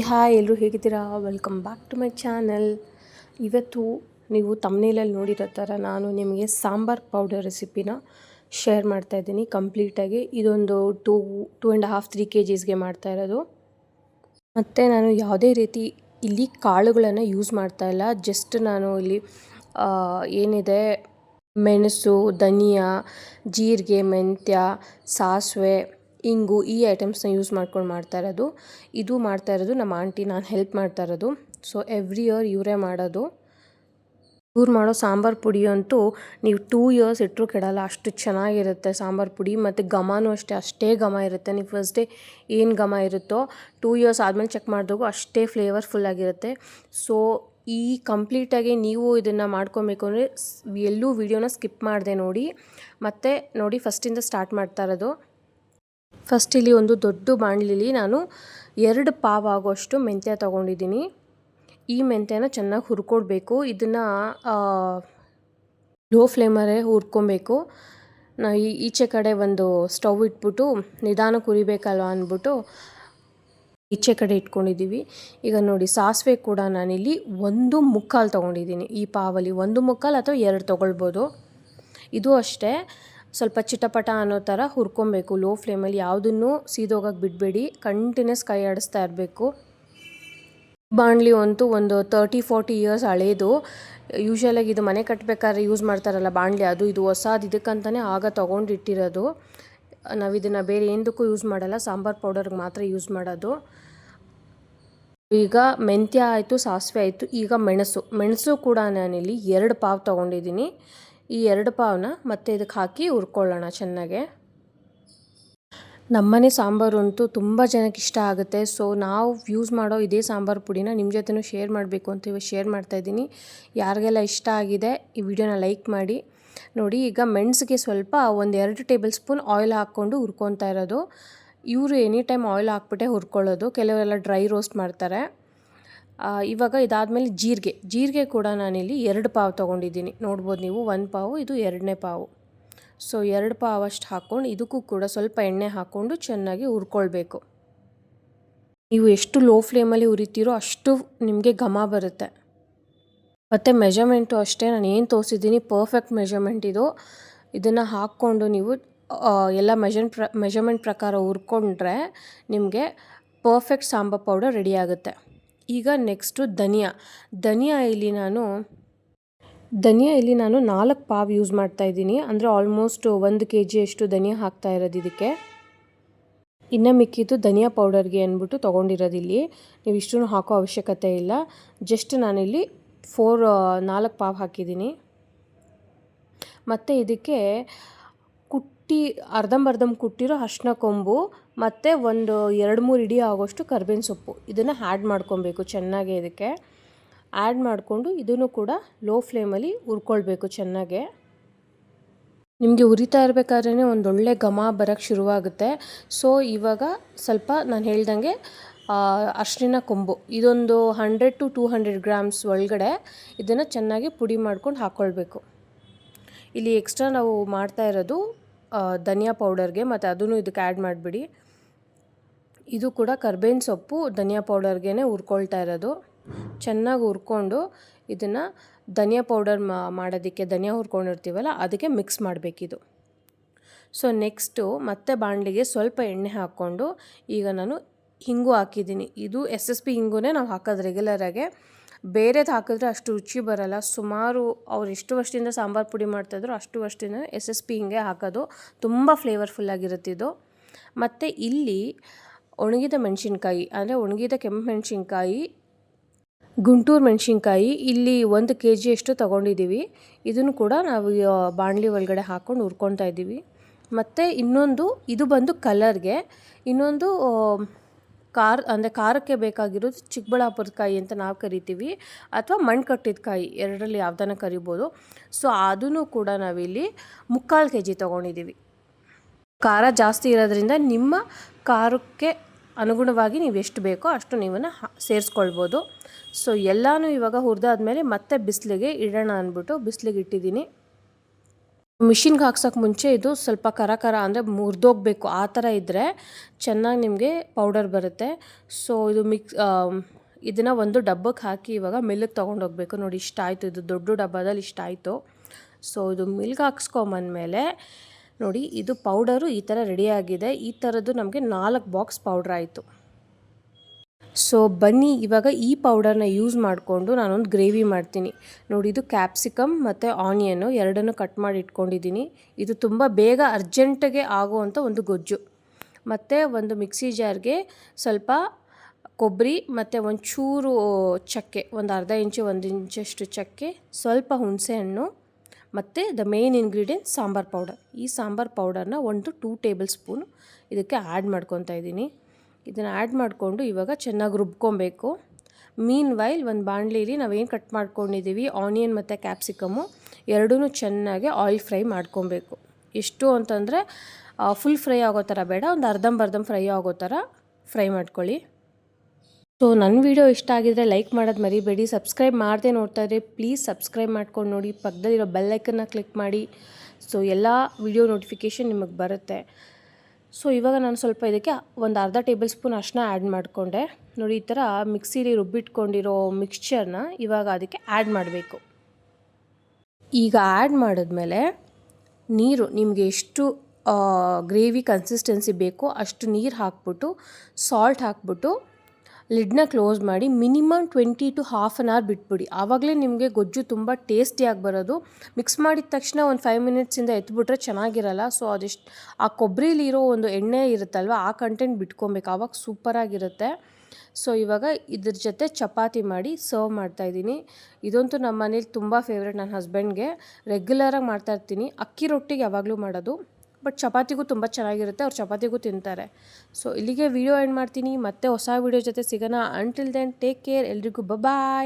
Hi ಎಲ್ಲರೂ ಹೇಗಿದ್ದೀರಾ? Welcome back to my channel. ಇವತ್ತು ನೀವು ತಮ್ನೇಲಲ್ಲಿ ನೋಡಿರೋ ಥರ ನಾನು ನಿಮಗೆ ಸಾಂಬಾರ್ ಪೌಡರ್ ರೆಸಿಪಿನ ಶೇರ್ ಮಾಡ್ತಾಯಿದ್ದೀನಿ ಕಂಪ್ಲೀಟಾಗಿ. ಇದೊಂದು 2.5-3 kgsಗೆ ಮಾಡ್ತಾ ಇರೋದು. ಮತ್ತು ನಾನು ಯಾವುದೇ ರೀತಿ ಇಲ್ಲಿ ಕಾಳುಗಳನ್ನು ಯೂಸ್ ಮಾಡ್ತಾಯಿಲ್ಲ. ಜಸ್ಟ್ ನಾನು ಇಲ್ಲಿ ಏನಿದೆ ಮೆಣಸು, ಧನಿಯಾ, ಜೀರಿಗೆ, ಮೆಂತ್ಯ, ಸಾಸಿವೆ, ಇಂಗು ಈ ಐಟಮ್ಸ್ನ ಯೂಸ್ ಮಾಡ್ಕೊಂಡು ಮಾಡ್ತಾ ಇರೋದು ನಮ್ಮ ಆಂಟಿ, ನಾನು ಹೆಲ್ಪ್ ಮಾಡ್ತಾ ಇರೋದು. ಸೊ ಎವ್ರಿ ಇಯರ್ ಇವರೇ ಮಾಡೋದು. ಇವ್ರು ಮಾಡೋ ಸಾಂಬಾರು ಪುಡಿ ಅಂತೂ ನೀವು 2 years ಇಟ್ಟರೂ ಕೆಡಲ್ಲ, ಅಷ್ಟು ಚೆನ್ನಾಗಿರುತ್ತೆ ಸಾಂಬಾರು ಪುಡಿ. ಮತ್ತು ಘಮನೂ ಅಷ್ಟೇ ಘಮ ಇರುತ್ತೆ. ನೀವು ಫಸ್ಟ್ ಡೇ ಏನು ಘಮ ಇರುತ್ತೋ 2 years ಆದಮೇಲೆ ಚೆಕ್ ಮಾಡಿದಾಗೂ ಅಷ್ಟೇ ಫ್ಲೇವರ್ಫುಲ್ಲಾಗಿರುತ್ತೆ. ಸೊ ಈ ಕಂಪ್ಲೀಟಾಗಿ ನೀವು ಇದನ್ನು ಮಾಡ್ಕೊಬೇಕು ಅಂದರೆ ಎಲ್ಲೂ ವಿಡಿಯೋನ ಸ್ಕಿಪ್ ಮಾಡಿದೆ ನೋಡಿ. ಮತ್ತು ನೋಡಿ ಫಸ್ಟಿಂದ ಸ್ಟಾರ್ಟ್ ಮಾಡ್ತಾ ಇರೋದು. ಫಸ್ಟ್ ಇಲ್ಲಿ ಒಂದು ದೊಡ್ಡ ಬಾಣಲಿಲಿ ನಾನು 2 ಪಾವ್ ಆಗೋಷ್ಟು ಮೆಂತ್ಯ ತೊಗೊಂಡಿದ್ದೀನಿ. ಈ ಮೆಂತ್ಯನ ಚೆನ್ನಾಗಿ ಹುರ್ಕೊಳ್ಬೇಕು. ಇದನ್ನು ಲೋ ಫ್ಲೇಮಲ್ಲೇ ಹುರ್ಕೊಬೇಕು. ನಾವು ಈಚೆ ಕಡೆ ಒಂದು ಸ್ಟವ್ ಇಟ್ಬಿಟ್ಟು ನಿಧಾನಕ್ಕೆ ಹುರಿಬೇಕಲ್ವ ಅಂದ್ಬಿಟ್ಟು ಈಚೆ ಕಡೆ ಇಟ್ಕೊಂಡಿದ್ದೀವಿ. ಈಗ ನೋಡಿ ಸಾಸಿವೆ ಕೂಡ ನಾನಿಲ್ಲಿ 1/4 ತೊಗೊಂಡಿದ್ದೀನಿ. ಈ ಪಾವಲ್ಲಿ 1/4 ಅಥವಾ 2 ತೊಗೊಳ್ಬೋದು. ಇದು ಅಷ್ಟೇ ಸ್ವಲ್ಪ ಚಿಟಪಟ ಅನ್ನೋ ಥರ ಹುರ್ಕೊಬೇಕು ಲೋ ಫ್ಲೇಮಲ್ಲಿ. ಯಾವುದನ್ನು ಸೀದೋಗಕ್ಕೆ ಬಿಡಬೇಡಿ, ಕಂಟಿನ್ಯೂಸ್ ಕೈ ಆಡಿಸ್ತಾ ಇರಬೇಕು. ಬಾಣಲಿ ಅಂತೂ ಒಂದು 30-40 years ಹಳೇದು. ಯೂಶ್ವಲಾಗಿ ಇದು ಮನೆ ಕಟ್ಟಬೇಕಾದ್ರೆ ಯೂಸ್ ಮಾಡ್ತಾರಲ್ಲ ಬಾಣಲಿ, ಇದು ಹೊಸದು. ಇದಕ್ಕಂತಲೇ ಆಗ ತೊಗೊಂಡಿಟ್ಟಿರೋದು. ನಾವು ಇದನ್ನು ಬೇರೆ ಏನಕ್ಕೂ ಯೂಸ್ ಮಾಡಲ್ಲ, ಸಾಂಬಾರು ಪೌಡರ್ಗೆ ಮಾತ್ರ ಯೂಸ್ ಮಾಡೋದು. ಈಗ ಮೆಂತ್ಯ ಆಯಿತು, ಸಾಸಿವೆ ಆಯಿತು. ಈಗ ಮೆಣಸು ಕೂಡ ನಾನಿಲ್ಲಿ 2 ಪಾವ್ ತೊಗೊಂಡಿದ್ದೀನಿ. ಈ 2 ಪಾವನ್ನ ಮತ್ತೆ ಇದಕ್ಕೆ ಹಾಕಿ ಹುರ್ಕೊಳ್ಳೋಣ ಚೆನ್ನಾಗೆ. ನಮ್ಮನೆ ಸಾಂಬಾರು ಅಂತೂ ತುಂಬ ಜನಕ್ಕೆ ಇಷ್ಟ ಆಗುತ್ತೆ. ಸೊ ನಾವು ಯೂಸ್ ಮಾಡೋ ಇದೇ ಸಾಂಬಾರು ಪುಡಿನ ನಿಮ್ಮ ಜೊತೆನೂ ಶೇರ್ ಮಾಡಬೇಕು ಅಂತ ಇವಾಗ ಶೇರ್ ಮಾಡ್ತಾಯಿದ್ದೀನಿ. ಯಾರಿಗೆಲ್ಲ ಇಷ್ಟ ಆಗಿದೆ ಈ ವಿಡಿಯೋನ ಲೈಕ್ ಮಾಡಿ. ನೋಡಿ ಈಗ ಮೆಣಸಿಗೆ ಸ್ವಲ್ಪ 1-2 ಟೇಬಲ್ ಸ್ಪೂನ್ ಆಯಿಲ್ ಹಾಕ್ಕೊಂಡು ಹುರ್ಕೊತಾ ಇರೋದು. ಇವರು ಎನಿ ಟೈಮ್ ಆಯಿಲ್ ಹಾಕ್ಬಿಟ್ಟೆ ಹುರ್ಕೊಳ್ಳೋದು, ಕೆಲವರೆಲ್ಲ ಡ್ರೈ ರೋಸ್ಟ್ ಮಾಡ್ತಾರೆ. ಇವಾಗ ಇದಾದಮೇಲೆ ಜೀರಿಗೆ ಕೂಡ ನಾನಿಲ್ಲಿ 2 ಪಾವ್ ತೊಗೊಂಡಿದ್ದೀನಿ. ನೋಡ್ಬೋದು ನೀವು, 1 ಪಾವು, ಇದು 2ನೇ ಪಾವು. ಸೊ 2 ಪಾವಷ್ಟು ಹಾಕ್ಕೊಂಡು ಇದಕ್ಕೂ ಕೂಡ ಸ್ವಲ್ಪ ಎಣ್ಣೆ ಹಾಕ್ಕೊಂಡು ಚೆನ್ನಾಗಿ ಹುರ್ಕೊಳ್ಬೇಕು. ನೀವು ಎಷ್ಟು ಲೋ ಫ್ಲೇಮಲ್ಲಿ ಹುರಿತೀರೋ ಅಷ್ಟು ನಿಮಗೆ ಘಮ ಬರುತ್ತೆ. ಮತ್ತು ಮೆಜರ್ಮೆಂಟು ಅಷ್ಟೇ, ನಾನು ಏನು ತೋರಿಸಿದ್ದೀನಿ ಪರ್ಫೆಕ್ಟ್ ಮೆಜರ್ಮೆಂಟ್ ಇದು. ಇದನ್ನು ಹಾಕ್ಕೊಂಡು ನೀವು ಎಲ್ಲ ಮೆಜರ್ಮೆಂಟ್ ಪ್ರಕಾರ ಹುರ್ಕೊಂಡ್ರೆ ನಿಮಗೆ ಪರ್ಫೆಕ್ಟ್ ಸಾಂಬಾರು ಪೌಡರ್ ರೆಡಿ ಆಗುತ್ತೆ. ಈಗ ನೆಕ್ಸ್ಟು ಧನಿಯಾ ಇಲ್ಲಿ ನಾನು 4 ಪಾವ್ ಯೂಸ್ ಮಾಡ್ತಾಯಿದ್ದೀನಿ. ಅಂದರೆ ಆಲ್ಮೋಸ್ಟ್ 1 kg ಧನಿಯಾ ಹಾಕ್ತಾ ಇರೋದು ಇದಕ್ಕೆ. ಇನ್ನು ಮಿಕ್ಕಿದ್ದು ಧನಿಯಾ ಪೌಡರ್ಗೆ ಅಂದ್ಬಿಟ್ಟು ತೊಗೊಂಡಿರೋದು. ಇಲ್ಲಿ ನೀವು ಇಷ್ಟೂ ಹಾಕೋ ಅವಶ್ಯಕತೆ ಇಲ್ಲ. ಜಸ್ಟ್ ನಾನಿಲ್ಲಿ 4 ಪಾವ್ ಹಾಕಿದ್ದೀನಿ. ಮತ್ತು ಇದಕ್ಕೆ ಅರ್ಧಂಬರ್ಧಂ ಕುಟ್ಟಿರೋ ಅರಿಶಿನ ಕೊಂಬು ಮತ್ತು ಒಂದು 2-3 ಇಡಿ ಆಗೋಷ್ಟು ಕರ್ಬೇವಿನ ಸೊಪ್ಪು, ಇದನ್ನು ಆ್ಯಡ್ ಮಾಡ್ಕೊಬೇಕು ಚೆನ್ನಾಗಿ. ಇದಕ್ಕೆ ಆ್ಯಡ್ ಮಾಡಿಕೊಂಡು ಇದನ್ನು ಕೂಡ ಲೋ ಫ್ಲೇಮಲ್ಲಿ ಹುರ್ಕೊಳ್ಬೇಕು ಚೆನ್ನಾಗೆ. ನಿಮಗೆ ಉರಿತಾ ಇರಬೇಕಾದ್ರೇ ಒಂದೊಳ್ಳೆ ಘಮ ಬರೋಕ್ಕೆ ಶುರುವಾಗುತ್ತೆ. ಸೊ ಇವಾಗ ಸ್ವಲ್ಪ ನಾನು ಹೇಳ್ದಂಗೆ ಅರಿಶಿನ ಕೊಂಬು ಇದೊಂದು 100-200 grams ಒಳಗಡೆ ಇದನ್ನು ಚೆನ್ನಾಗಿ ಪುಡಿ ಮಾಡ್ಕೊಂಡು ಹಾಕ್ಕೊಳ್ಬೇಕು. ಇಲ್ಲಿ ಎಕ್ಸ್ಟ್ರಾ ನಾವು ಮಾಡ್ತಾ ಇರೋದು ಧನಿಯಾ ಪೌಡರ್ಗೆ, ಮತ್ತು ಅದನ್ನು ಇದಕ್ಕೆ ಆ್ಯಡ್ ಮಾಡಿಬಿಡಿ. ಇದು ಕೂಡ ಕರ್ಬೇವಿನ ಸೊಪ್ಪು ಧನಿಯಾ ಪೌಡರ್ಗೆ ಹುರ್ಕೊಳ್ತಾ ಇರೋದು. ಚೆನ್ನಾಗಿ ಹುರ್ಕೊಂಡು ಇದನ್ನು ಧನಿಯಾ ಪೌಡರ್ ಮಾಡೋದಕ್ಕೆ, ಧನಿಯಾ ಹುರ್ಕೊಂಡಿರ್ತೀವಲ್ಲ ಅದಕ್ಕೆ ಮಿಕ್ಸ್ ಮಾಡಬೇಕಿದು. ಸೊ ನೆಕ್ಸ್ಟು ಮತ್ತೆ ಬಾಣಲಿಗೆ ಸ್ವಲ್ಪ ಎಣ್ಣೆ ಹಾಕ್ಕೊಂಡು ಈಗ ನಾನು ಹಿಂಗು ಹಾಕಿದ್ದೀನಿ. ಇದು SSP ಹಿಂಗುನೇ ನಾವು ಹಾಕೋದು ರೆಗ್ಯುಲರಾಗೆ. ಬೇರೆದು ಹಾಕಿದ್ರೆ ಅಷ್ಟು ರುಚಿ ಬರಲ್ಲ. ಸುಮಾರು ಅವ್ರು ಎಷ್ಟು ವರ್ಷದಿಂದ ಸಾಂಬಾರು ಪುಡಿ ಮಾಡ್ತಾಯಿದ್ರು ಅಷ್ಟು ವರ್ಷದಿಂದ SSP ಹಿಂಗೆ ಹಾಕೋದು, ತುಂಬ ಫ್ಲೇವರ್ಫುಲ್ಲಾಗಿರುತ್ತೆ ಇದು. ಮತ್ತು ಇಲ್ಲಿ ಒಣಗಿದ ಮೆಣಸಿನ್ಕಾಯಿ, ಅಂದರೆ ಒಣಗಿದ ಕೆಂಪು ಮೆಣಸಿನ್ಕಾಯಿ, ಗುಂಟೂರು ಮೆಣಸಿನ್ಕಾಯಿ ಇಲ್ಲಿ 1 kg ತೊಗೊಂಡಿದ್ದೀವಿ. ಇದನ್ನು ಕೂಡ ನಾವು ಬಾಣಲಿ ಒಳಗಡೆ ಹಾಕ್ಕೊಂಡು ಹುರ್ಕೊತಾ ಇದ್ದೀವಿ. ಮತ್ತು ಇನ್ನೊಂದು ಇದು ಬಂದು ಕಲರ್ಗೆ, ಇನ್ನೊಂದು ಖಾರಕ್ಕೆ ಬೇಕಾಗಿರೋದು ಚಿಕ್ಕಬಳ್ಳಾಪುರದ ಕಾಯಿ ಅಂತ ನಾವು ಕರಿತೀವಿ, ಅಥವಾ ಮಣ್ಣು ಕಟ್ಟಿದ ಕಾಯಿ, ಎರಡರಲ್ಲಿ ಯಾವುದನ್ನು ಕರಿಬೋದು. ಸೊ ಅದನ್ನು ಕೂಡ ನಾವಿಲ್ಲಿ 3/4 kg ತೊಗೊಂಡಿದ್ದೀವಿ. ಖಾರ ಜಾಸ್ತಿ ಇರೋದ್ರಿಂದ ನಿಮ್ಮ ಖಾರಕ್ಕೆ ಅನುಗುಣವಾಗಿ ನೀವು ಎಷ್ಟು ಬೇಕೋ ಅಷ್ಟು ನೀವನ್ನು ಸೇರಿಸ್ಕೊಳ್ಬೋದು. ಸೊ ಎಲ್ಲನೂ ಇವಾಗ ಹುರಿದಾದ್ಮೇಲೆ ಮತ್ತೆ ಬಿಸಿಲಿಗೆ ಇಡೋಣ ಅಂದ್ಬಿಟ್ಟು ಬಿಸಿಲಿಗೆ ಇಟ್ಟಿದ್ದೀನಿ. ಮಿಷಿನ್ಗೆ ಹಾಕ್ಸೋಕ್ಕೆ ಮುಂಚೆ ಇದು ಸ್ವಲ್ಪ ಕರ ಕರ ಅಂದರೆ ಮುರಿದೋಗ್ಬೇಕು, ಆ ಥರ ಇದ್ದರೆ ಚೆನ್ನಾಗಿ ನಿಮಗೆ ಪೌಡರ್ ಬರುತ್ತೆ. ಸೊ ಇದು ಇದನ್ನು ಒಂದು ಡಬ್ಬಕ್ಕೆ ಹಾಕಿ ಇವಾಗ ಮಿಲ್ಗೆ ತೊಗೊಂಡೋಗ್ಬೇಕು. ನೋಡಿ ಇಷ್ಟ ಆಯಿತು, ಇದು ದೊಡ್ಡ ಡಬ್ಬದಲ್ಲಿ ಇಷ್ಟ ಆಯಿತು. ಸೊ ಇದು ಮಿಲ್ಗೆ ಹಾಕ್ಸ್ಕೊಂಬಂದಮೇಲೆ ನೋಡಿ ಇದು ಪೌಡರು ಈ ಥರ ರೆಡಿಯಾಗಿದೆ. ಈ ಥರದ್ದು ನಮಗೆ 4 ಬಾಕ್ಸ್ ಪೌಡ್ರ್ ಆಯಿತು. ಸೊ ಬನ್ನಿ ಇವಾಗ ಈ ಪೌಡರ್ನ ಯೂಸ್ ಮಾಡಿಕೊಂಡು ನಾನೊಂದು ಗ್ರೇವಿ ಮಾಡ್ತೀನಿ. ನೋಡಿ ಇದು ಕ್ಯಾಪ್ಸಿಕಮ್ ಮತ್ತು ಆನಿಯನ್ನು ಎರಡನ್ನು ಕಟ್ ಮಾಡಿ ಇಟ್ಕೊಂಡಿದ್ದೀನಿ. ಇದು ತುಂಬ ಬೇಗ ಅರ್ಜೆಂಟಿಗೆ ಆಗುವಂಥ ಒಂದು ಗೊಜ್ಜು. ಮತ್ತು ಒಂದು ಮಿಕ್ಸಿ ಜಾರ್ಗೆ ಸ್ವಲ್ಪ ಕೊಬ್ಬರಿ ಮತ್ತು ಒಂಚೂರು ಚಕ್ಕೆ, ಒಂದು ಅರ್ಧ ಇಂಚು 1 ಇಂಚಷ್ಟು ಚಕ್ಕೆ, ಸ್ವಲ್ಪ ಹುಣಸೆಹಣ್ಣು ಮತ್ತು the main ingredient sambar powder. ಈ ಸಾಂಬಾರು ಪೌಡರ್ನ 2 ಟೇಬಲ್ ಸ್ಪೂನ್ ಇದಕ್ಕೆ ಆ್ಯಡ್ ಮಾಡ್ಕೊತಾ ಇದ್ದೀನಿ. ಇದನ್ನು ಆ್ಯಡ್ ಮಾಡಿಕೊಂಡು ಇವಾಗ ಚೆನ್ನಾಗಿ ರುಬ್ಕೊಬೇಕು. ಮೀನ್ ವೈಲ್ ಒಂದು ಬಾಣಲಿಲಿ ನಾವೇನು ಕಟ್ ಮಾಡ್ಕೊಂಡಿದ್ದೀವಿ ಆನಿಯನ್ ಮತ್ತು ಕ್ಯಾಪ್ಸಿಕಮ್ಮು ಎರಡೂ ಚೆನ್ನಾಗಿ ಆಯಿಲ್ ಫ್ರೈ ಮಾಡ್ಕೊಬೇಕು. ಎಷ್ಟು ಅಂತಂದರೆ ಫುಲ್ ಫ್ರೈ ಆಗೋ ಥರ ಬೇಡ, ಒಂದು ಅರ್ಧಂಬರ್ಧಂ ಫ್ರೈ ಆಗೋ ಥರ ಫ್ರೈ ಮಾಡ್ಕೊಳ್ಳಿ. ಸೊ ನನ್ನ ವಿಡಿಯೋ ಇಷ್ಟ ಆಗಿದರೆ ಲೈಕ್ ಮಾಡೋದು ಮರಿಬೇಡಿ. ಸಬ್ಸ್ಕ್ರೈಬ್ ಮಾಡದೆ ನೋಡ್ತಾ ಇದ್ದರೆ ಪ್ಲೀಸ್ ಸಬ್ಸ್ಕ್ರೈಬ್ ಮಾಡ್ಕೊಂಡು ನೋಡಿ, ಪಕ್ಕದಲ್ಲಿರೋ ಬೆಲ್ಲೈಕನ್ನ ಕ್ಲಿಕ್ ಮಾಡಿ. ಸೊ ಎಲ್ಲ ವಿಡಿಯೋ ನೋಟಿಫಿಕೇಷನ್ ನಿಮಗೆ ಬರುತ್ತೆ. ಸೊ ಇವಾಗ ನಾನು ಸ್ವಲ್ಪ ಇದಕ್ಕೆ ಒಂದು ಅರ್ಧ ಟೇಬಲ್ ಸ್ಪೂನ್ ಅರಿಶಿನ ಆ್ಯಡ್ ಮಾಡಿಕೊಂಡೆ. ನೋಡಿ ಈ ಥರ ಮಿಕ್ಸಿಲಿ ರುಬ್ಬಿಟ್ಕೊಂಡಿರೋ ಮಿಕ್ಸ್ಚರ್ನ ಇವಾಗ ಅದಕ್ಕೆ ಆ್ಯಡ್ ಮಾಡಬೇಕು. ಈಗ ಆ್ಯಡ್ ಮಾಡಿದ್ಮೇಲೆ ನೀರು ನಿಮಗೆ ಎಷ್ಟು ಗ್ರೇವಿ ಕನ್ಸಿಸ್ಟೆನ್ಸಿ ಬೇಕೋ ಅಷ್ಟು ನೀರು ಹಾಕ್ಬಿಟ್ಟು ಸಾಲ್ಟ್ ಹಾಕ್ಬಿಟ್ಟು ಲಿಡ್ನ ಕ್ಲೋಸ್ ಮಾಡಿ minimum 20 to half an hour ಬಿಟ್ಬಿಡಿ. ಆವಾಗಲೇ ನಿಮಗೆ ಗೊಜ್ಜು ತುಂಬ ಟೇಸ್ಟಿಯಾಗಿ ಬರೋದು. ಮಿಕ್ಸ್ ಮಾಡಿದ ತಕ್ಷಣ ಒಂದು 5 ಮಿನಿಟ್ಸಿಂದ ಎತ್ಬಿಟ್ರೆ ಚೆನ್ನಾಗಿರಲ್ಲ. ಸೊ ಅದೆಷ್ಟು ಆ ಕೊಬ್ಬರಿಲಿರೋ ಒಂದು ಎಣ್ಣೆ ಇರುತ್ತಲ್ವ ಆ ಕಂಟೆಂಟ್ ಬಿಟ್ಕೊಬೇಕು, ಆವಾಗ ಸೂಪರಾಗಿರುತ್ತೆ. ಸೊ ಇವಾಗ ಇದ್ರ ಜೊತೆ ಚಪಾತಿ ಮಾಡಿ ಸರ್ವ್ ಮಾಡ್ತಾಯಿದ್ದೀನಿ. ಇದಂತೂ ನಮ್ಮ ಮನೇಲಿ ತುಂಬ ಫೇವ್ರೆಟ್, ನನ್ನ ಹಸ್ಬೆಂಡ್ಗೆ ರೆಗ್ಯುಲರಾಗಿ ಮಾಡ್ತಾಯಿರ್ತೀನಿ. ಅಕ್ಕಿ ರೊಟ್ಟಿಗೆ ಯಾವಾಗಲೂ ಮಾಡೋದು, ಬಟ್ ಚಪಾತಿಗೂ ತುಂಬ ಚೆನ್ನಾಗಿರುತ್ತೆ, ಅವ್ರು ಚಪಾತಿಗೂ ತಿಂತಾರೆ. ಸೊ ಇಲ್ಲಿಗೆ ವಿಡಿಯೋ ಎಂಡ್ ಮಾಡ್ತೀನಿ. ಮತ್ತೆ ಹೊಸ ವಿಡಿಯೋ ಜೊತೆ ಸಿಗೋಣ. Until then take care. ಎಲ್ರಿಗೂ ಬಾಯ್.